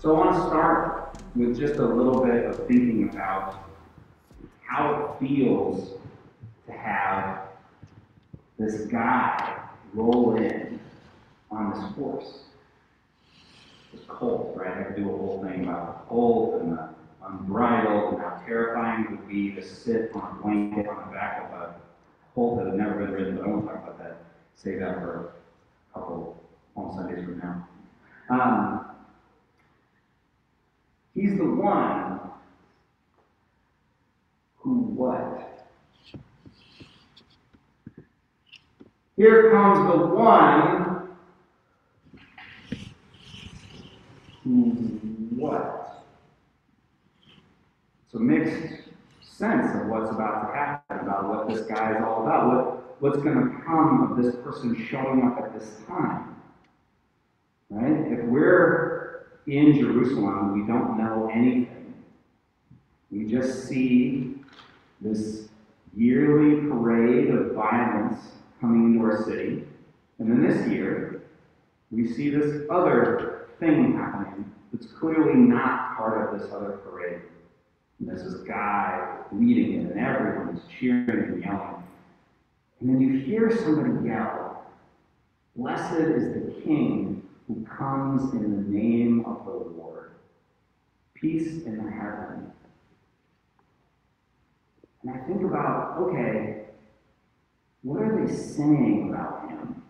So I want to start with just a little bit of thinking about how it feels to have this guy roll in on this horse, this colt, right? I could do a whole thing about the colt and the unbridled and how terrifying it would be to sit on a blanket on the back of a colt that had never been ridden, but I won't talk about that. Save that for a couple Palm Sundays from now. He's the one who what? Here comes the one who what? It's a mixed sense of what's about to happen, about what this guy is all about, what's going to come of this person showing up at this time. Right? If we're in Jerusalem, we don't know anything. We just see this yearly parade of violence coming into our city. And then this year, we see this other thing happening that's clearly not part of this other parade. And there's this guy leading it, and everyone's cheering and yelling. And then you hear somebody yell, "Blessed is the King who comes in the name of the Lord. Peace in the heaven." And I think about, okay, what are they saying about him?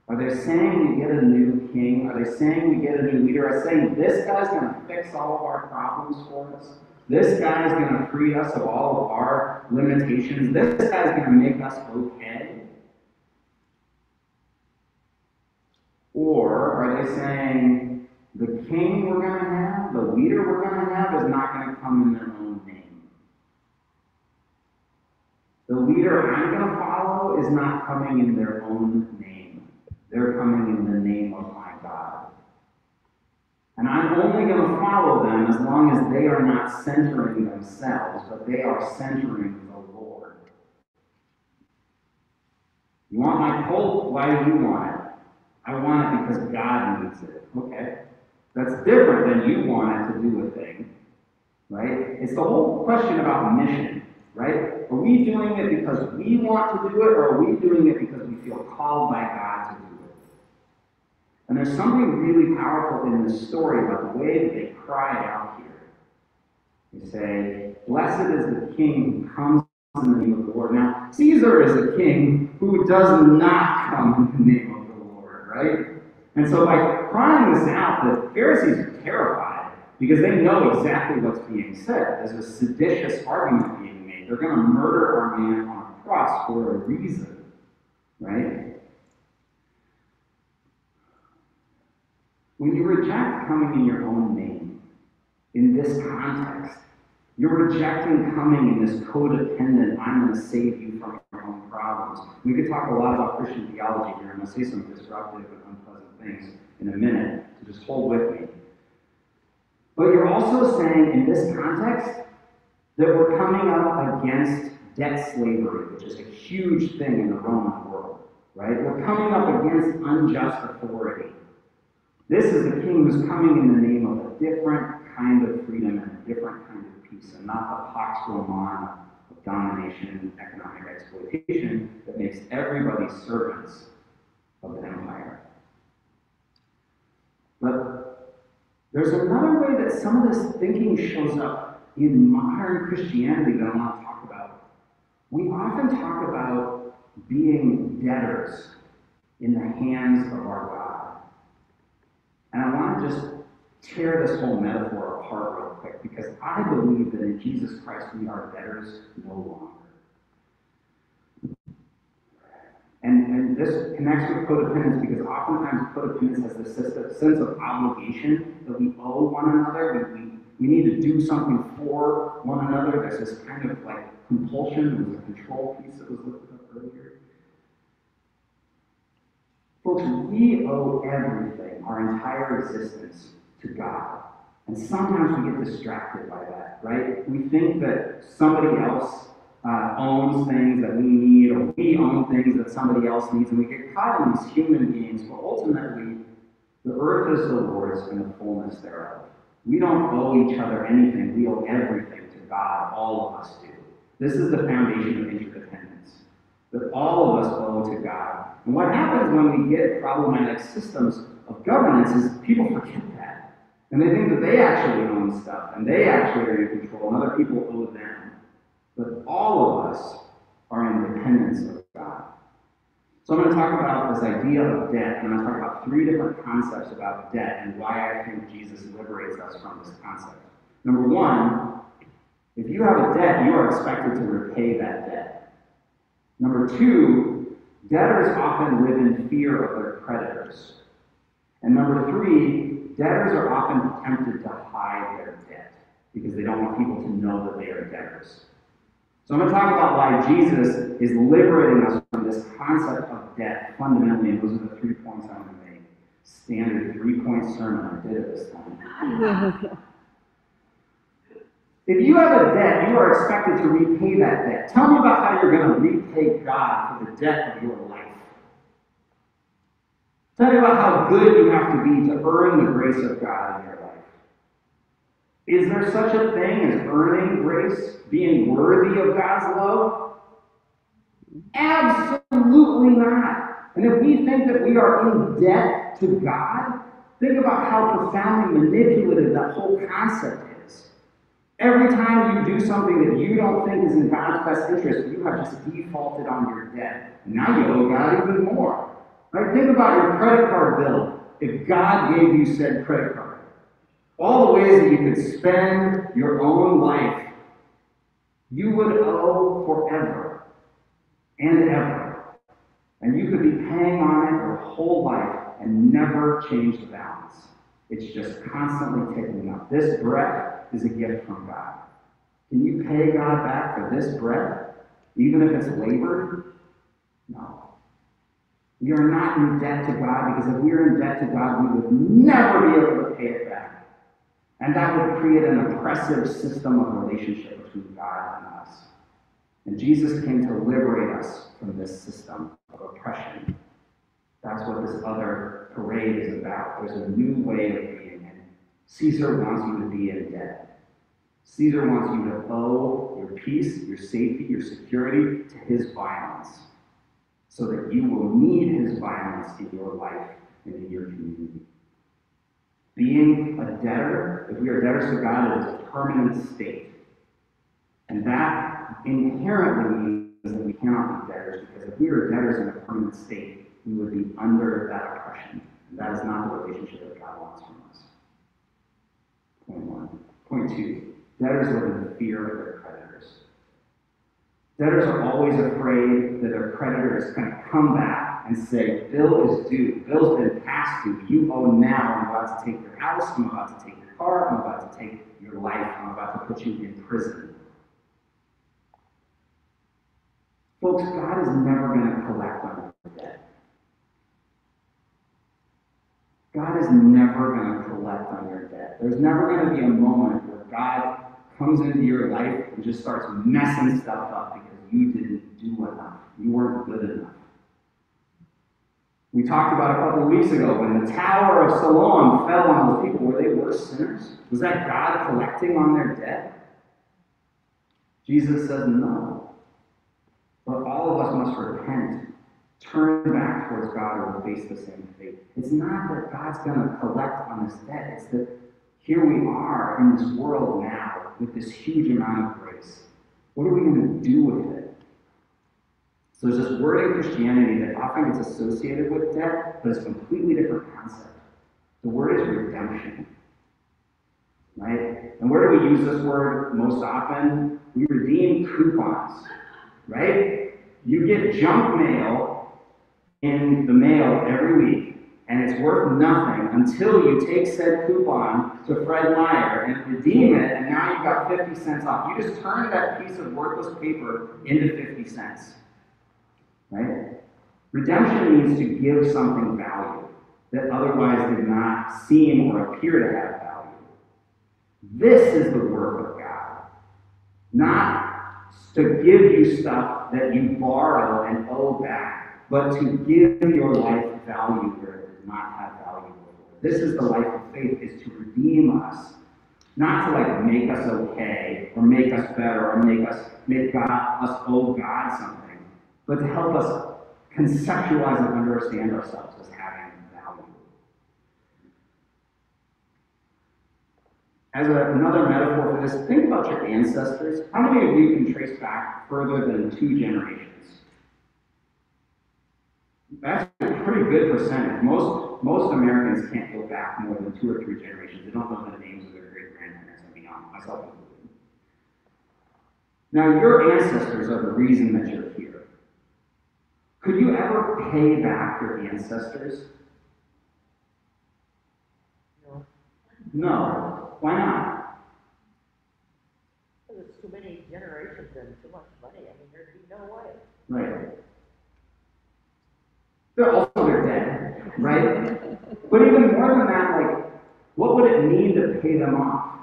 Are they saying we get a new king? Are they saying we get a new leader? Are they saying this guy's going to fix all of our problems for us? This guy's going to free us of all of our limitations? This guy's going to make us okay? Or are they saying the king we're going to have, the leader we're going to have, is not going to come in their own name? The leader I'm going to follow is not coming in their own name. They're coming in the name of my God. And I'm only going to follow them as long as they are not centering themselves, but they are centering the Lord. You want my colt? Why do you want it? I want it because God needs it. Okay. That's different than you want it to do a thing. Right? It's the whole question about mission. Right? Are we doing it because we want to do it, or are we doing it because we feel called by God to do it? And there's something really powerful in this story about the way that they cry out here. They say, "Blessed is the King who comes in the name of the Lord." Now, Caesar is a king who does not come in the name of the Lord, right? And so by crying this out, the Pharisees are terrified because they know exactly what's being said. There's a seditious argument being made. They're going to murder our man on a cross for a reason, right? When you reject coming in your own name, in this context, you're rejecting coming in this codependent, I'm going to save you from your own problems. We could talk a lot about Christian theology here. I'm going to say some disruptive and unpleasant things in a minute, so just hold with me. But you're also saying in this context that we're coming up against debt slavery, which is a huge thing in the Roman world, right? We're coming up against unjust authority. This is the king who's coming in the name of a different kind of freedom and a different kind of peace, and not the Pax Romana of domination and economic exploitation that makes everybody servants of the empire. But there's another way that some of this thinking shows up in modern Christianity that I want to talk about. We often talk about being debtors in the hands of our God. And I want to just tear this whole metaphor apart real quick, because I believe that in Jesus Christ we are debtors no longer. And this connects with codependence, because oftentimes codependence has this sense of obligation that we owe one another. We need to do something for one another. There's this kind of like compulsion. There was a control piece that was lifted up earlier. Folks, we owe everything, our entire existence, to God. And sometimes we get distracted by that, right? We think that somebody else owns things that we need, or we own things that somebody else needs, and we get caught in these human games. But ultimately, the earth is the Lord's and the fullness thereof. We don't owe each other anything. We owe everything to God. All of us do. This is the foundation of interdependence, that all of us owe to God. And what happens when we get problematic systems of governance is people forget that. And they think that they actually own stuff, and they actually are in control, and other people owe them. But all of us are in dependence of God. So I'm going to talk about this idea of debt, and I'm going to talk about 3 different concepts about debt and why I think Jesus liberates us from this concept. Number 1, if you have a debt, you are expected to repay that debt. Number 2, debtors often live in fear of their creditors. And number 3, debtors are often tempted to hide their debt because they don't want people to know that they are debtors. So I'm going to talk about why Jesus is liberating us from this concept of debt fundamentally, and those are the 3 points I'm going to make. Standard 3-point sermon. I did it this time. If you have a debt, you are expected to repay that debt. Tell me about how you're going to repay God for the debt of your life. Tell me about how good you have to be to earn the grace of God in your life. Is there such a thing as earning grace, being worthy of God's love? Absolutely not. And if we think that we are in debt to God, think about how profoundly manipulative that whole concept is. Every time you do something that you don't think is in God's best interest, you have just defaulted on your debt. And now you owe God even more. Right? Think about your credit card bill. If God gave you said credit card, all the ways that you could spend your own life, you would owe forever and ever. And you could be paying on it your whole life and never change the balance. It's just constantly ticking up. This breath is a gift from God. Can you pay God back for this breath, even if it's labored? No. We are not in debt to God, because if we were in debt to God, we would never be able to pay it back. And that would create an oppressive system of relationship between God and us. And Jesus came to liberate us from this system of oppression. That's what this other parade is about. There's a new way of being in. Caesar wants you to be in debt. Caesar wants you to owe your peace, your safety, your security to his violence, so that you will need his violence in your life and in your community. Being a debtor, if we are debtors to God, it is a permanent state. And that inherently means that we cannot be debtors, because if we were debtors in a permanent state, we would be under that oppression. And that is not the relationship that God wants from us. Point 1. Point 2, debtors live in fear of their creditors. Debtors are always afraid that their creditor is going to come back and say, bill is due, bill's been passed due, you owe now, I'm about to take your house, I'm about to take your car, I'm about to take your life, I'm about to put you in prison. Folks, God is never going to collect on your debt. God is never going to collect on your debt. There's never going to be a moment where God comes into your life and just starts messing stuff up because you didn't do enough. You weren't good enough. We talked about a couple of weeks ago when the Tower of Siloam fell on those people. Were they worse sinners? Was that God collecting on their debt? Jesus says no. But all of us must repent, turn back towards God, or we'll face the same fate. It's not that God's going to collect on this debt. It's that here we are in this world now with this huge amount of grace. What are we going to do with it? So there's this word in Christianity that often gets associated with debt, but it's a completely different concept. The word is redemption. Right? And where do we use this word most often? We redeem coupons. Right? You get junk mail in the mail every week, and it's worth nothing until you take said coupon to Fred Meyer and redeem it, and now you've got 50 cents off. You just turned that piece of worthless paper into 50 cents. Right? Redemption means to give something value that otherwise did not seem or appear to have value. This is the work of God. Not to give you stuff that you borrow and owe back, but to give your life value where it does not have value before. This is the life of faith, is to redeem us Not to like make us okay, or make us better, or make us owe God something, but to help us conceptualize and understand ourselves as having value. As another metaphor for this, think about your ancestors. How many of you can trace back further than 2 generations? That's a pretty good percentage. Most Americans can't go back more than 2 or 3 generations. They don't know the names of their great-grandparents and beyond, myself included. Now, your ancestors are the reason that you're here. Could you ever pay back your ancestors? No. No. Why not? Because it's too many generations and too much money. I mean, there'd be no way. Right. They're dead, right? But even more than that, like, what would it mean to pay them off?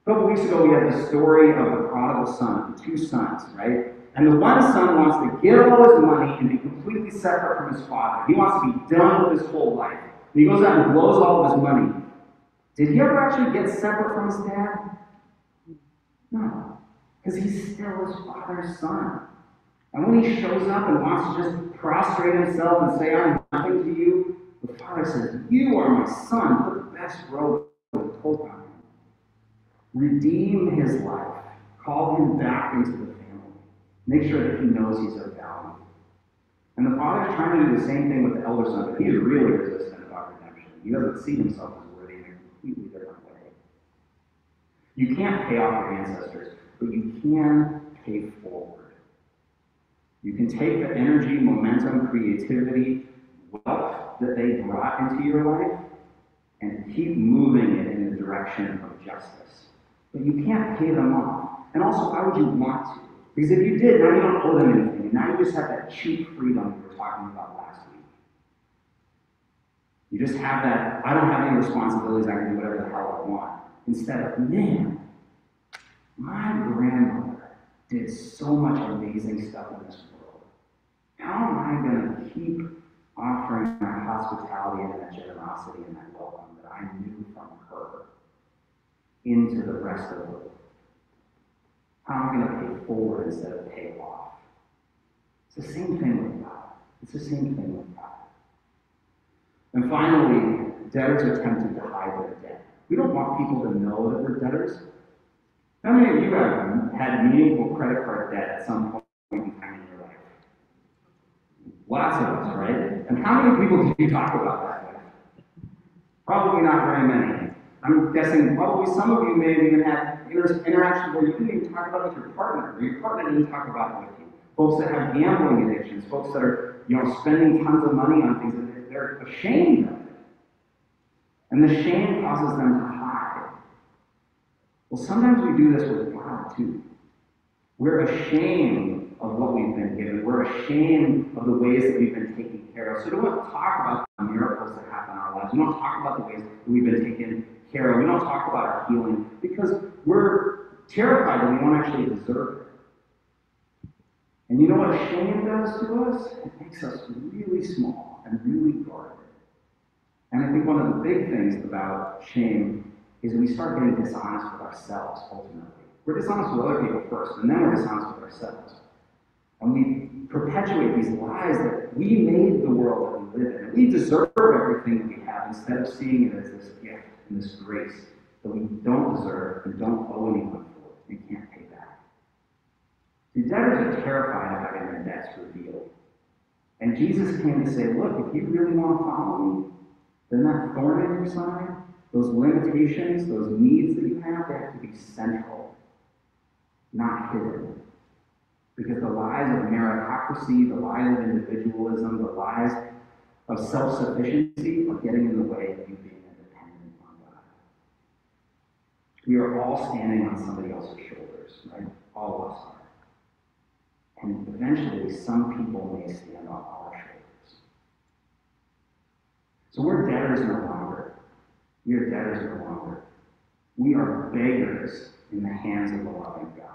A couple weeks ago, we had the story of the prodigal son, the 2 sons, right? And the one son wants to get all his money and be completely separate from his father. He wants to be done with his whole life. And he goes out and blows all of his money. Did he ever actually get separate from his dad? No, because he's still his father's son. And when he shows up and wants to just prostrate himself and say, I'm nothing to you, the father says, you are my son. Put the best robe and coat on him. Redeem his life. Call him back into the family. Make sure that he knows he's of value. And the father's trying to do the same thing with the elder son, but he's really resistant about redemption. He doesn't see himself as worthy in a completely different way. You can't pay off your ancestors, but you can pay forward. You can take the energy, momentum, creativity, wealth that they brought into your life and keep moving it in the direction of justice. But you can't pay them off. And also, why would you want to? Because if you did, now you don't owe them anything, and now you just have that cheap freedom we were talking about last week. You just have that, I don't have any responsibilities, I can do whatever the hell I want. Instead of, man, my grandmother did so much amazing stuff in this world. How am I going to keep offering that hospitality and that generosity and that welcome that I knew from her into the rest of the world? How am I going to pay forward instead of pay off? It's the same thing with God. It's the same thing with God. And finally, debtors are tempted to hide their debt. We don't want people to know that we're debtors. How many of you have had meaningful credit card debt at some point in time in your life? Lots of us, right? And how many people do you talk about that with? Probably not very many. I'm guessing probably some of you may have even had interactions where you didn't even talk about it with your partner, or your partner didn't talk about it with you. Folks that have gambling addictions, folks that are, spending tons of money on things that they're ashamed of it. And the shame causes them to hide. Well, sometimes we do this with God too. We're ashamed of what we've been given. We're ashamed of the ways that we've been taken care of. So we don't talk about the miracles that happen in our lives. We don't talk about the ways that we've been taken care of. We don't talk about our healing because we're terrified that we don't actually deserve it. And you know what shame does to us? It makes us really small and really guarded. And I think one of the big things about shame is we start getting dishonest with ourselves, ultimately. We're dishonest with other people first, and then we're dishonest with ourselves. And we perpetuate these lies that we made the world that we live in. And we deserve everything that we have instead of seeing it as this gift and this grace that we don't deserve and don't owe anyone for and can't pay back. See, debtors are terrified of having their debts revealed. And Jesus came to say, look, if you really want to follow me, then that thorn in your side, those limitations, those needs that you have, they have to be central, not hidden. Because the lies of meritocracy, the lies of individualism, the lies of self-sufficiency are getting in the way of you being dependent on God. We are all standing on somebody else's shoulders, right? All of us are. And eventually, some people may stand on our shoulders. So we're debtors no longer. We are debtors no longer. We are beggars in the hands of the loving God.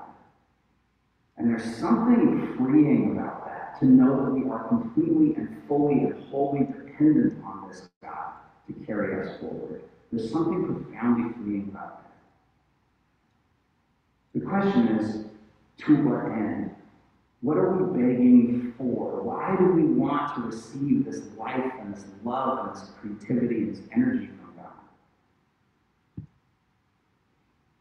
And there's something freeing about that, to know that we are completely and fully and wholly dependent on this God to carry us forward. There's something profoundly freeing about that. The question is, to what end? What are we begging for? Why do we want to receive this life and this love and this creativity and this energy from God?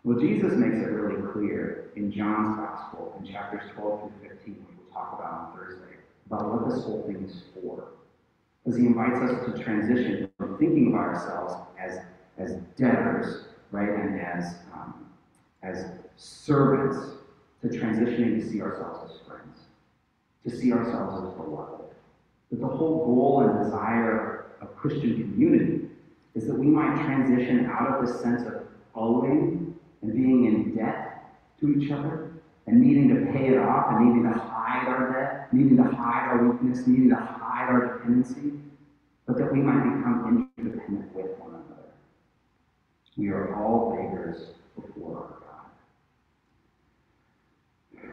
Well, Jesus makes it really clear in John's Gospel, in chapters 12 through 15, which we'll talk about on Thursday, about what this whole thing is for. Because he invites us to transition from thinking of ourselves as debtors, right, and as servants, to transitioning to see ourselves as friends, to see ourselves as beloved. But the whole goal and desire of Christian community is that we might transition out of this sense of owing and being in debt to each other and needing to pay it off and needing to hide our debt, needing to hide our weakness, needing to hide our dependency, but that we might become interdependent with one another. We are all beggars before our God.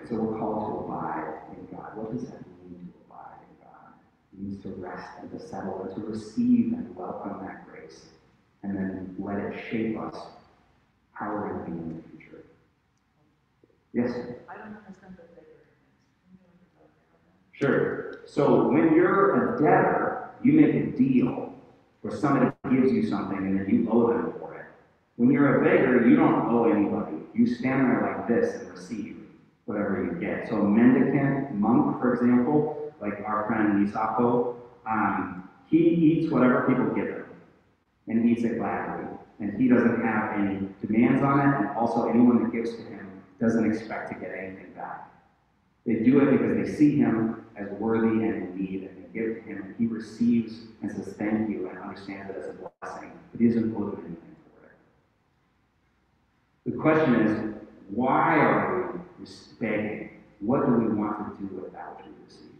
So we're called to abide in God. What does that mean to abide in God? It means to rest and to settle and to receive and welcome that grace and then let it shape us how we're going to be in the future. Yes? I don't understand the beggar. Sure. So when you're a debtor, you make a deal where somebody gives you something and then you owe them for it. When you're a beggar, you don't owe anybody. You stand there like this and receive whatever you get. So a mendicant, monk, for example, like our friend Misako, he eats whatever people give him and eats it gladly. And he doesn't have any demands on it, and also anyone that gives to him doesn't expect to get anything back. They do it because they see him as worthy and in need, and they give to him, and he receives and says thank you and understands it as a blessing, but he doesn't owe them anything for it. The question is, why are we begging? What do we want to do with that which we receive?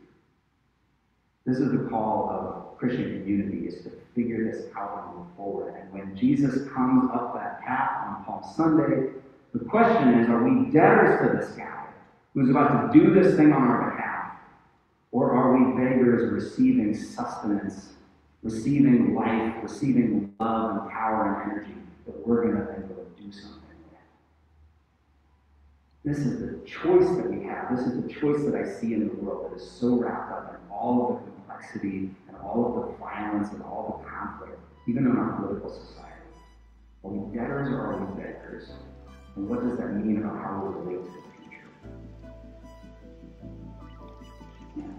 This is the call of Christian community, is to figure this out and move forward. And when Jesus comes up that path on Palm Sunday, the question is, are we debtors to this guy who's about to do this thing on our behalf? Or are we beggars receiving sustenance, receiving life, receiving love and power and energy that we're going to then go do something with? This is the choice that we have. This is the choice that I see in the world that is so wrapped up in all of the complexity and all of the violence and all the conflict, even in our political society. Are we debtors or are we beggars? And what does that mean about how we relate to the future? Yeah.